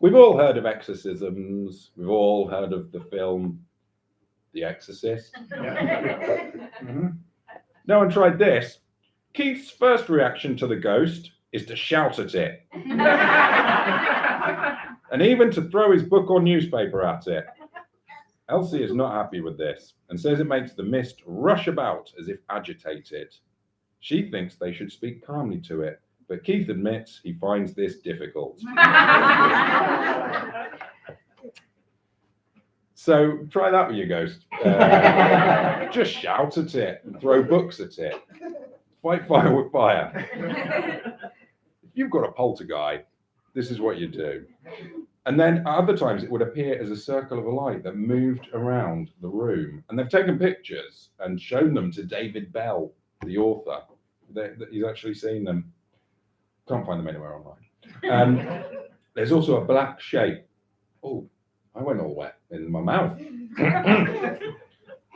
B: we've all heard of exorcisms. We've all heard of the film The Exorcist.
A: Mm-hmm.
B: No one tried this. Keith's first reaction to the ghost is to shout at it. And even to throw his book or newspaper at it. Elsie is not happy with this and says it makes the mist rush about as if agitated. She thinks they should speak calmly to it, but Keith admits he finds this difficult. So try that with your ghost. Just shout at it and throw books at it. Fight fire with fire. If you've got a poltergeist, this is what you do. And then other times it would appear as a circle of a light that moved around the room. And they've taken pictures and shown them to David Bell, the author. He's actually seen them. Can't find them anywhere online. There's also a black shape. Oh, I went all wet in my mouth.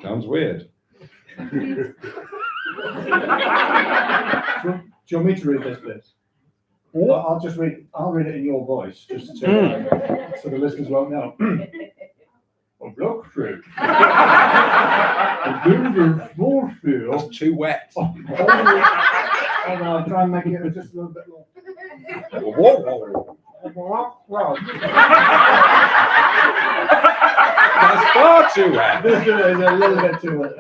B: Sounds weird.
A: Do you want me to read this bit? I'll read it in your voice, just to, so the listeners won't know. A black shape.
B: That's too wet.
A: And I'll try and make it just a little bit more.
B: Whoa. That's far too wet.
A: This is a little bit too wet.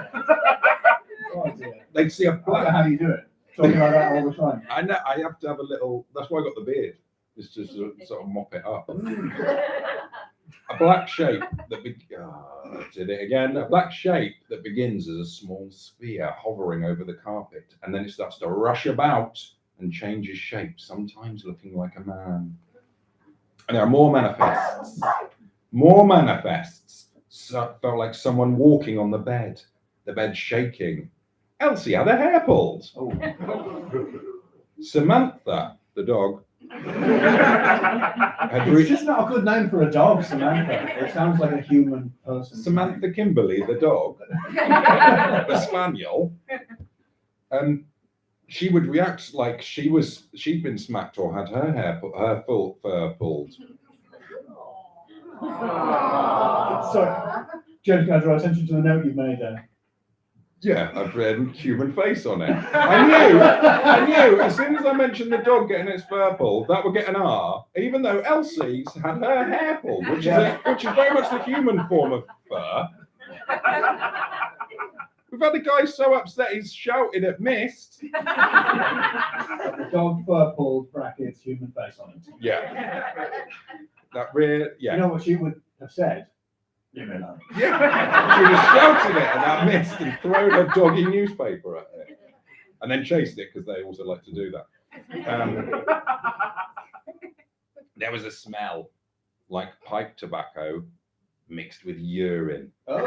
A: Oh, dear.
B: They see a
A: I don't know
B: black.
A: how you do it. Talking about that all the time.
B: I know. I have to have a little. That's why I got the beard. It's just to sort of mop it up. A black shape that did it again. A black shape that begins as a small sphere hovering over the carpet, and then it starts to rush about and changes shape, sometimes looking like a man. And there are more manifests. More manifests. So, felt like someone walking on the bed shaking. Elsie had her hair pulled.
A: Oh.
B: Samantha, the dog,
A: It's just not a good name for a dog, Samantha. It sounds like a human person.
B: Samantha Kimberly, the dog, the spaniel, she would react like she'd been smacked or had her full fur pulled.
A: Sorry, James, can I draw attention to the note you've made there?
B: Yeah, I've written human face on it. I knew. As soon as I mentioned the dog getting its fur pulled, that would get an R. Even though Elsie's had her hair pulled, which is very much the human form of fur. We've had a guy so upset he's shouted at mist.
A: The dog fur pulled brackets human face on it.
B: Yeah. That rear,
A: You know what she would have said? Leave me alone.
B: Yeah, she would have shouted it and I missed and thrown a doggy newspaper at it. And then chased it because they also like to do that. There was a smell like pipe tobacco mixed with urine.
A: Oh.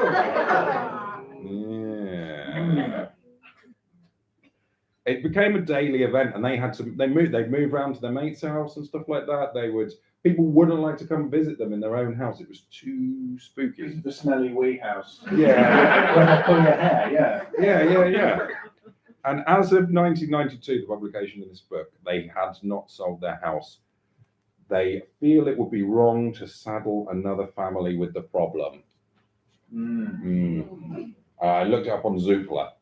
B: Yeah. It became a daily event, and they'd move around to their mate's house and stuff like that. People wouldn't like to come visit them in their own house. It was too spooky.
A: This is the smelly wee house.
B: Yeah.
A: Where they pull your hair, yeah.
B: Yeah. And as of 1992, the publication of this book, they had not sold their house. They feel it would be wrong to saddle another family with the problem. I looked it up on Zoopla.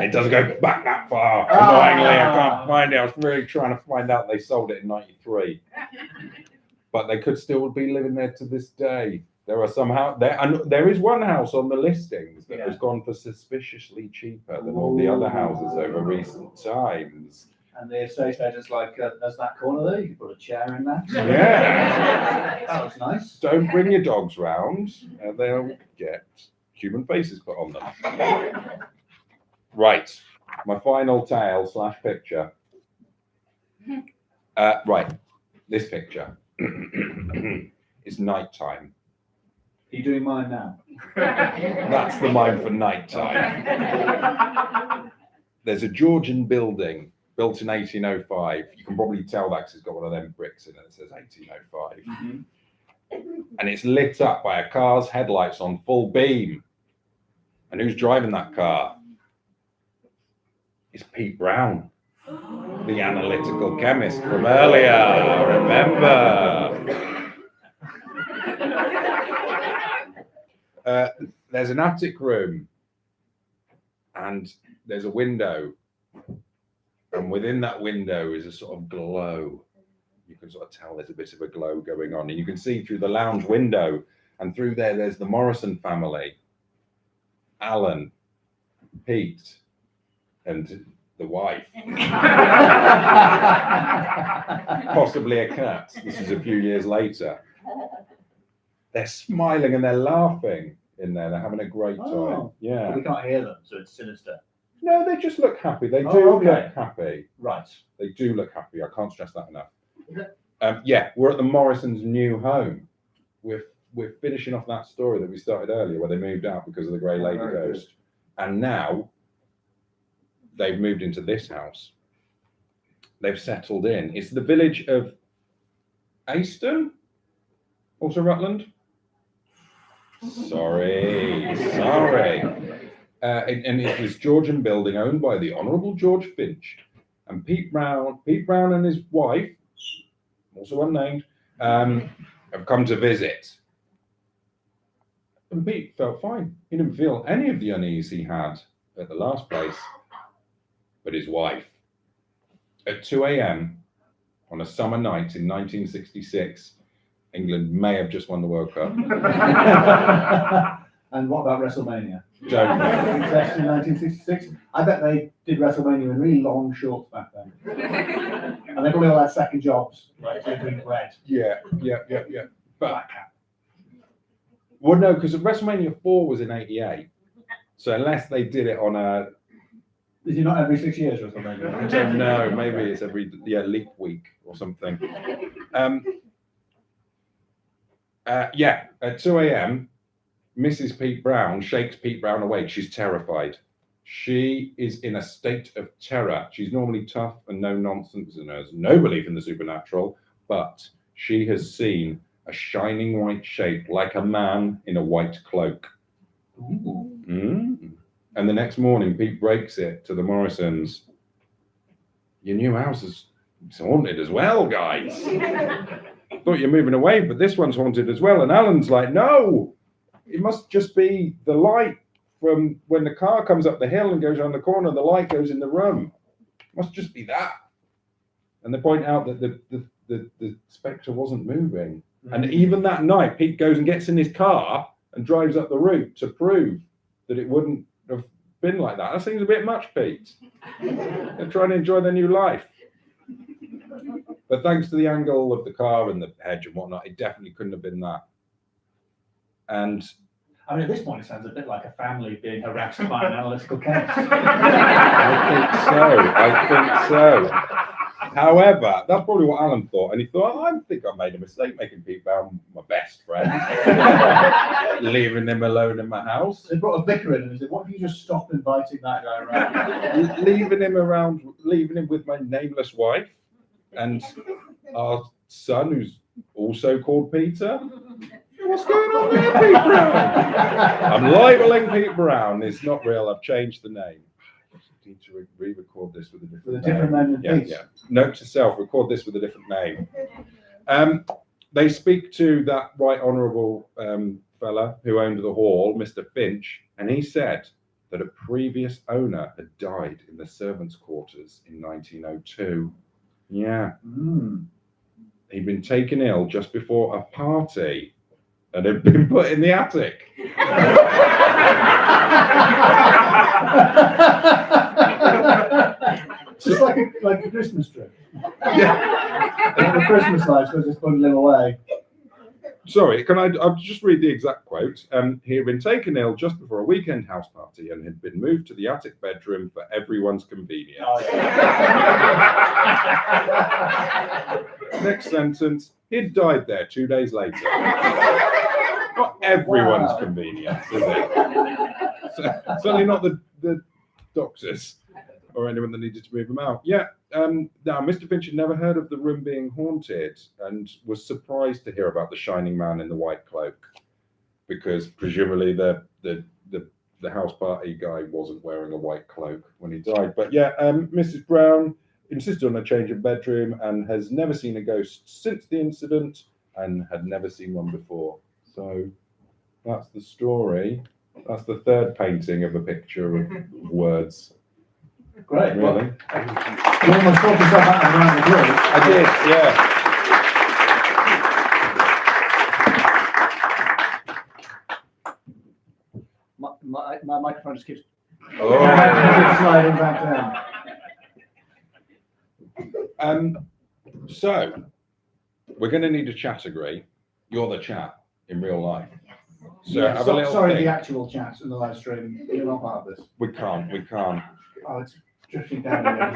B: It doesn't go back that far. Annoyingly, I can't find it. I was really trying to find out. They sold it in '93, but they could still be living there to this day. There is one house on the listings that has gone for suspiciously cheaper than all the other houses over recent times.
A: And the estate agent's like, there's that corner there, you can put a chair in that.
B: Yeah.
A: That looks nice.
B: Don't bring your dogs round, they'll get human faces put on them. Right, my final tale / picture. Right, this picture. It's nighttime.
A: Are you doing mine now?
B: That's the mine for nighttime. There's a Georgian building built in 1805. You can probably tell that because it's got one of them bricks in it that says 1805.
A: Mm-hmm.
B: And it's lit up by a car's headlights on full beam. And who's driving that car? It's Pete Brown, the analytical chemist from earlier. Remember? There's an attic room, and there's a window, and within that window is a sort of glow. You can sort of tell there's a bit of a glow going on, and you can see through the lounge window, and through there's the Morrison family, Alan, Pete, and the wife. Possibly a cat. This is a few years later. They're smiling and they're laughing in there. They're having a great time.
A: Oh,
B: yeah.
A: We can't hear them, so it's sinister.
B: No, they just look happy. They do look happy.
A: Right.
B: They do look happy. I can't stress that enough. Yeah, we're at the Morrisons' new home. We're finishing off that story that we started earlier, where they moved out because of the Grey Lady ghost, and now they've moved into this house. They've settled in. It's the village of Aston, also Rutland. Sorry. And it's this Georgian building owned by the Honourable George Finch. And Pete Brown and his wife, also unnamed, have come to visit. And Pete felt fine. He didn't feel any of the unease he had at the last place. But his wife, at 2 a.m. on a summer night in 1966, England may have just won the World Cup.
A: And what about WrestleMania?
B: Don't know.
A: Success in 1966. I bet they did WrestleMania in really long shorts back then. And they probably all had second jobs, like doing bread.
B: Yeah. But,
A: Black cap.
B: well, no, because WrestleMania 4 was in 88. So unless they did it on a...
A: Is it not every 6 years WrestleMania?
B: I don't know, maybe it's every leap week or something. At 2 a.m., Mrs. Pete Brown shakes Pete Brown awake. She's terrified. She is in a state of terror. She's normally tough and no nonsense and has no belief in the supernatural, but she has seen a shining white shape like a man in a white cloak. And the next morning, Pete breaks it to the Morrisons. Your new house is haunted as well, guys. Thought you're moving away, but this one's haunted as well. And Alan's like, no, it must just be the light from when the car comes up the hill and goes around the corner, the light goes in the room. It must just be that. And they point out that the spectre wasn't moving. And even that night, Pete goes and gets in his car and drives up the route to prove that it wouldn't have been like that. That seems a bit much, Pete. They're trying to enjoy their new life. But thanks to the angle of the car and the hedge and whatnot, it definitely couldn't have been that. And
A: I mean, at this point, it sounds a bit like a family being harassed by an analytical case.
B: I think so. However, that's probably what Alan thought. And he thought, I think I made a mistake making Pete Brown my best friend, leaving him alone in my house.
A: They brought a vicar in and said, what if you just stop inviting that guy around?
B: leaving him with my nameless wife and our son, who's also called Peter. What's going on there, Pete Brown? I'm libeling Pete Brown. It's not real. I've changed the name. I need to re-record this with a different
A: name.
B: Yeah. Note to self: record this with a different name. They speak to that right honourable fella who owned the hall, Mr. Finch, and he said that a previous owner had died in the servants' quarters in 1902. Yeah. He'd been taken ill just before a party and had been put in the attic.
A: Just like a Christmas tree.
B: Yeah.
A: And the Christmas lights were just bundling away.
B: Sorry, I'll just read the exact quote. He had been taken ill just before a weekend house party and had been moved to the attic bedroom for everyone's convenience.
A: Oh, yeah.
B: Next sentence, he'd died there 2 days later. Not everyone's convenience, is it? Certainly not the doctors or anyone that needed to move him out. Yeah. Now, Mr. Finch had never heard of the room being haunted and was surprised to hear about the shining man in the white cloak, because presumably the house party guy wasn't wearing a white cloak when he died. But yeah, Mrs. Brown insisted on a change of bedroom and has never seen a ghost since the incident and had never seen one before. So that's the story. That's the third painting of a picture of words.
A: Great.
B: Really?
A: Well, you almost talked yourself out of around the globe.
B: I did, yeah.
A: My microphone just keeps
B: Oh.
A: sliding back down.
B: So we're going to need a chat-a-gree. You're the chat in real life. So
A: Yeah,
B: have a little
A: sorry,
B: think.
A: the actual chat in the live stream. You're not part of this.
B: We can't.
A: Oh, it's drifting down again.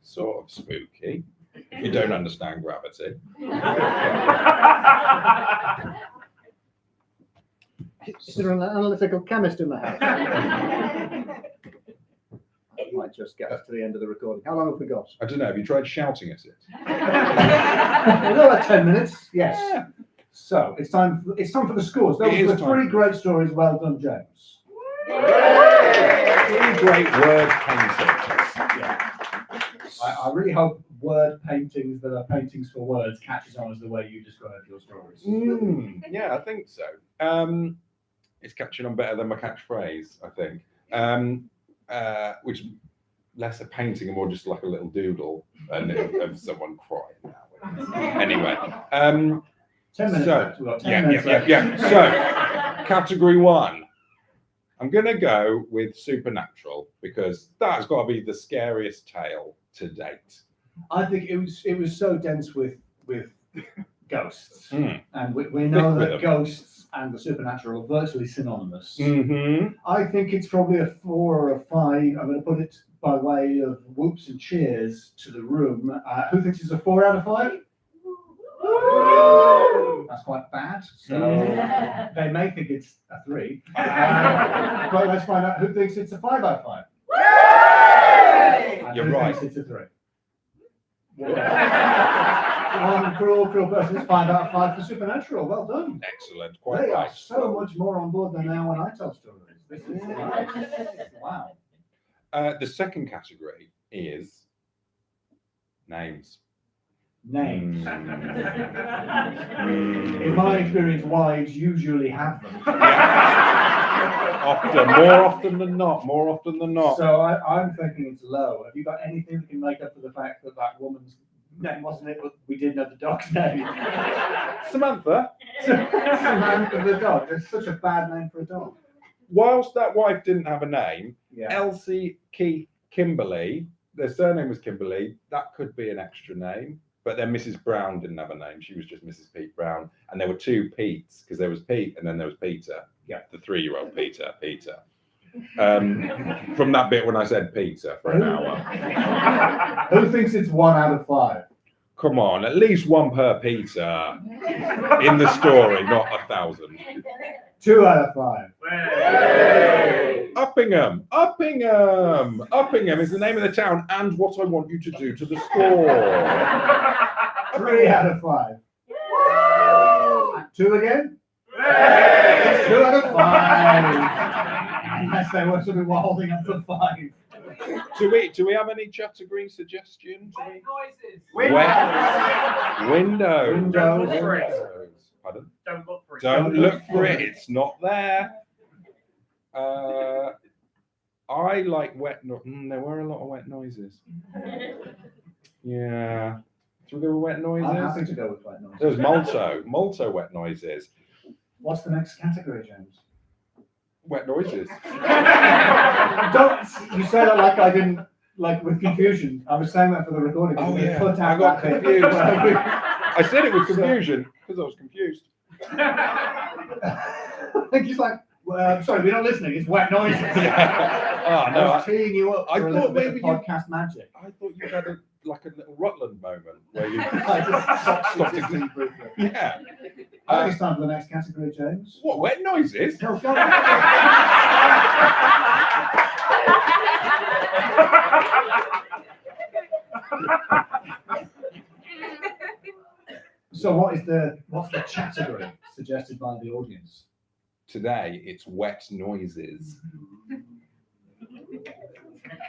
B: Sort of spooky, if you don't understand gravity.
A: Is there an analytical chemist in the house? That might just get us to the end of the recording. How long have we got?
B: I don't know. Have you tried shouting at it?
A: We've got 10 minutes. Yes.
B: Yeah.
A: So it's time for the scores. Those
B: It
A: were
B: is time.
A: three great stories. Well done, James.
B: 3 great word paintings.
A: Yeah. I really hope word paintings that are paintings for words catches on as the way you describe your stories.
B: Yeah, I think so. It's catching on better than my catchphrase, I think. Which is less a painting and more just like a little doodle of someone crying now. Anyway.
A: 10 minutes
B: So,
A: left. We've got 10 minutes left.
B: yeah. So, category 1. I'm going to go with supernatural because that's got to be the scariest tale to date.
A: I think it was so dense with ghosts,
B: Mm.
A: and we know
B: Thick
A: that
B: with them.
A: ghosts and the supernatural are virtually synonymous.
B: Mm-hmm.
A: I think it's probably a 4 or a 5. I'm going to put it by way of whoops and cheers to the room. Who thinks it's a 4 out of 5? That's quite bad. So they may think it's a 3. But let's find out who thinks it's a 5 out of 5. And
B: You're
A: who
B: right.
A: thinks it's a 3. One cruel person is 5 out of 5 for supernatural. Well done.
B: Excellent. Quite
A: They are
B: right.
A: so much more on board than now when I tell stories. This is wow.
B: The second category is names.
A: Names.
B: Mm.
A: In my experience, wives usually have them.
B: More often than not.
A: So I'm thinking it's low. Have you got anything that can make up for the fact that that woman's name wasn't it? But we did know the dog's name.
B: Samantha.
A: Samantha the dog. It's such a bad name for a dog.
B: whilst that wife didn't have a name,
A: Yeah.
B: Elsie Keith Kimberly, their surname was Kimberly, that could be an extra name. But then Mrs. Brown didn't have a name. She was just Mrs. Pete Brown. And there were two Petes, because there was Pete and then there was Peter.
A: Yeah.
B: The 3-year-old Peter. From that bit when I said Peter for an hour.
A: Who thinks it's 1 out of 5?
B: Come on, at least one per Peter in the story, not 1,000.
A: 2 out of 5.
B: Uppingham is the name of the town and what I want you to do to the score.
A: 3 out of 5. 2 again? It's 2 out of 5. Unless they were sort of holding up for 5.
B: Do we have any category suggestions?
C: Wet noises.
B: Windows.
C: Don't look for it.
B: Pardon?
C: Don't look for it.
B: Don't look for it. It's not there. I like wet. There were a lot of wet noises. Yeah. Should we go with wet noises?
A: I'm happy to go with wet noises.
B: There was Molto wet noises.
A: What's the next category, James?
B: Wet noises.
A: Don't you say that like I didn't, like with confusion. I was saying that for the recording.
B: Oh, yeah.
A: Put
B: I
A: out
B: got
A: that bit.
B: confused. I said it with confusion because I was confused.
A: I think he's like, well, sorry, we're not listening. It's wet noises.
B: Oh, no,
A: I was teeing you up
B: I
A: for a
B: thought
A: little bit of
B: maybe
A: podcast magic.
B: I thought you had a little Rutland moment where you
A: I just stopped
B: it.
A: it briefly.
B: Yeah.
A: I think it's time for the next category, James.
B: What, wet noises?
A: No, go on. So what's the category suggested by the audience?
B: Today it's wet noises.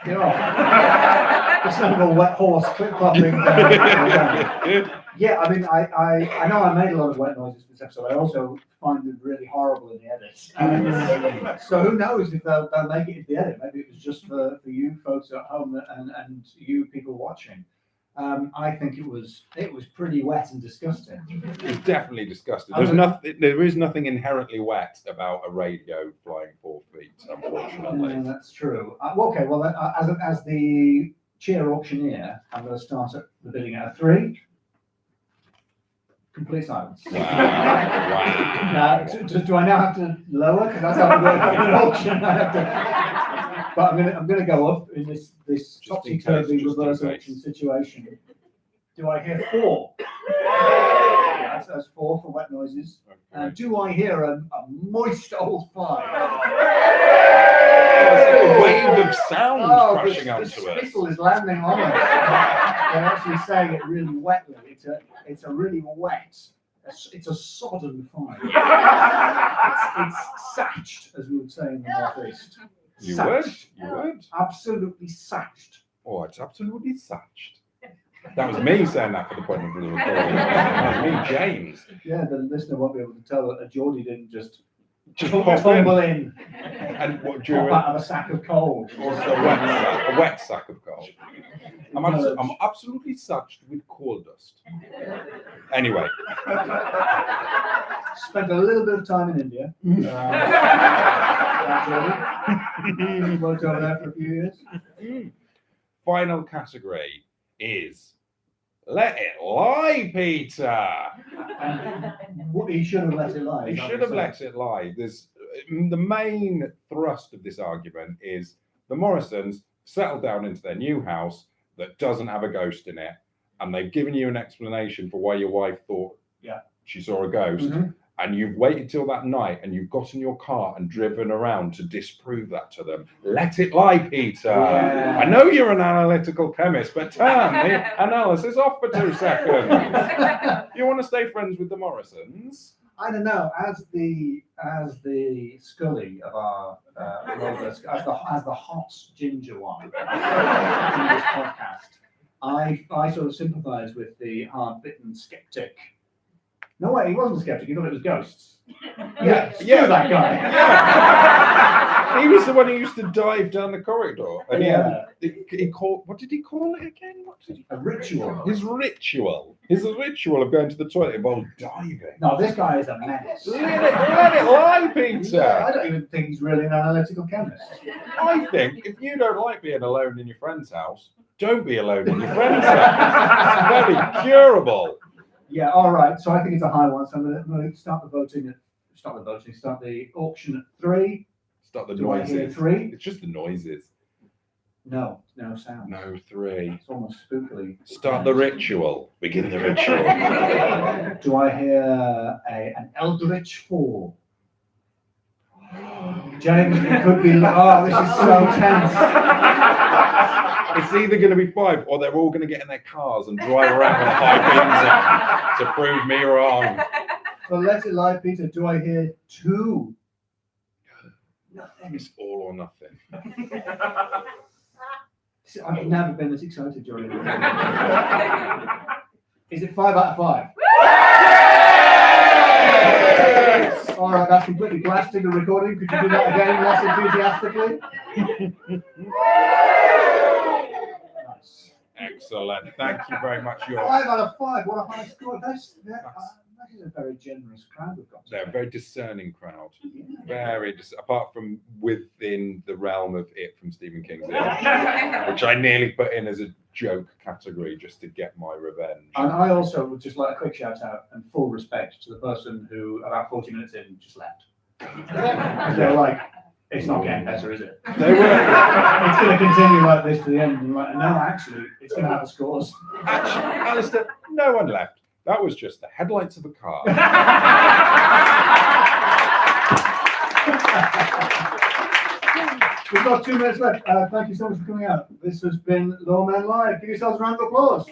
A: It's not a wet horse clip-clopping. Yeah, I mean, I know I made a lot of wet noises this episode. I also find them really horrible in the edit. So who knows if they'll make it in the edit? Maybe it was just for you folks at home and you people watching. I think it was pretty wet and disgusting.
B: It's definitely disgusting.
A: I
B: There is nothing inherently wet about a radio flying 4 feet, unfortunately.
A: Yeah, that's true. Okay, well, as the chair auctioneer, I'm going to start at the bidding at a 3. Complete silence.
B: Wow.
A: Now, do I now have to lower? Because that's how we work in an auction. I have to. But I'm going to go up in this topsy-turvy reverse auction situation. Do I hear 4? Yeah, that's 4 for wet noises. And do I hear a moist old 5?
B: It's like a wave of sound crashing onto
A: the
B: us.
A: spittle is landing on us. They're actually saying it really wetly. It's a really wet. It's a sodden 5. It's satched, as we would say in the northeast.
B: You
A: Satched.
B: would?
A: Absolutely satched.
B: Oh, it's absolutely satched. That was me saying that for the point of the recording. That was me, James.
A: Yeah, the listener won't be able to tell that a Geordie didn't just
B: Pop
A: tumble
B: in.
A: in,
B: And what
A: pop
B: during
A: out of a sack of coal.
B: also a wet sack of coal. I'm absolutely satched with coal dust. Anyway,
A: Spent a little bit of time in India. Worked over there for a few years.
B: final category is Let It Lie, Peter.
A: He should have let it lie.
B: He should have let it lie. The main thrust of this argument is the Morrisons settled down into their new house that doesn't have a ghost in it, and they've given you an explanation for why your wife thought she saw a ghost.
A: Mm-hmm.
B: And you've waited till that night and you've got in your car and driven around to disprove that to them. Let it lie, Peter.
A: Yeah.
B: I know you're an analytical chemist, but turn the analysis off for 2 seconds. You want to stay friends with the Morrisons?
A: I don't know. As the Scully of our as the hot ginger one in this podcast, I sort of sympathise with the hard-bitten skeptic No way, he wasn't a skeptic. He thought it was ghosts.
B: Yeah,
A: Screw
B: yeah.
A: that guy.
B: He was the one who used to dive down the corridor. And
A: Yeah.
B: he called, what did he call it again? What did he
A: A ritual.
B: His ritual of going to the toilet involved diving.
A: No, this guy is a menace.
B: Let it lie, Peter.
A: Yeah, I don't even think he's really an analytical chemist.
B: I think if you don't like being alone in your friend's house, don't be alone in your friend's house. It's very curable.
A: Yeah, all right. So I think it's a high one. So I'm going to start the voting. Start the auction at 3.
B: Start the
A: Do I hear
B: noises.
A: 3?
B: It's just the noises.
A: No sound.
B: No, 3.
A: It's almost spookily.
B: Start the ritual. Begin the ritual.
A: Do I hear an eldritch 4? James, it could be. Oh, this is so tense.
B: It's either going to be 5 or they're all going to get in their cars and drive around with high beams on to prove me wrong.
A: So let it lie, Peter. Do I hear 2? Nothing.
B: It's all or nothing.
A: I've never been this excited during the Is it 5 out of 5? Yes! All right, that's completely blasting the recording. Could you do that again, less enthusiastically? Nice.
B: Excellent. Thank you very much.
A: 5 out of 5. What a high score. That is a very generous crowd we've got.
B: They're a very discerning crowd.
A: Yeah.
B: Apart from within the realm of It from Stephen King's It, which I nearly put in as a joke category just to get my revenge.
A: And I also would just like a quick shout out and full respect to the person who about 40 minutes in just left. They're like, it's not getting better, is it?
B: They were.
A: It's going to continue like this to the end. And like, no, actually, it's going to have the scores.
B: Actually, Alistair, no one left. That was just the headlights of a car.
A: We've got 2 minutes left. Thank you so much for coming out. This has been Loremen Live. Give yourselves a round of applause.